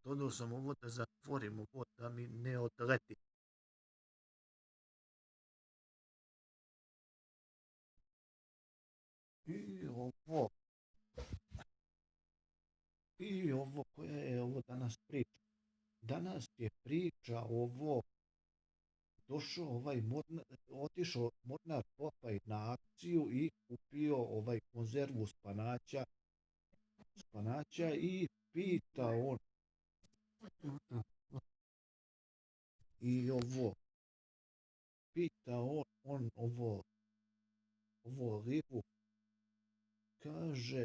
dodao sam ovo da zatvorim ovo, da mi ne odleti. I ovo, koja je ovo danas priča? Danas je priča ovo, otišao mornar Popaj na akciju i kupio konzervu spanaća i pita on, i ovo, pita ovo ribu, kaže,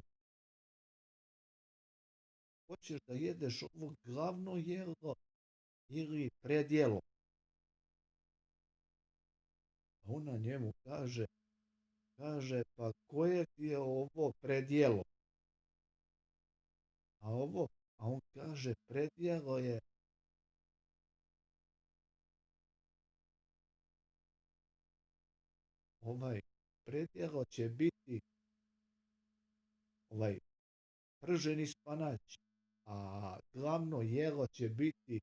hoćeš da jedeš ovo glavno jelo ili predjelo? A ona njemu kaže, pa koje ti je ovo predjelo? A on kaže, predjelo je predjelo će biti prženi spanać, a glavno jelo će biti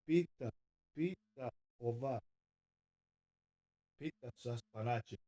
pita sa spanaćem.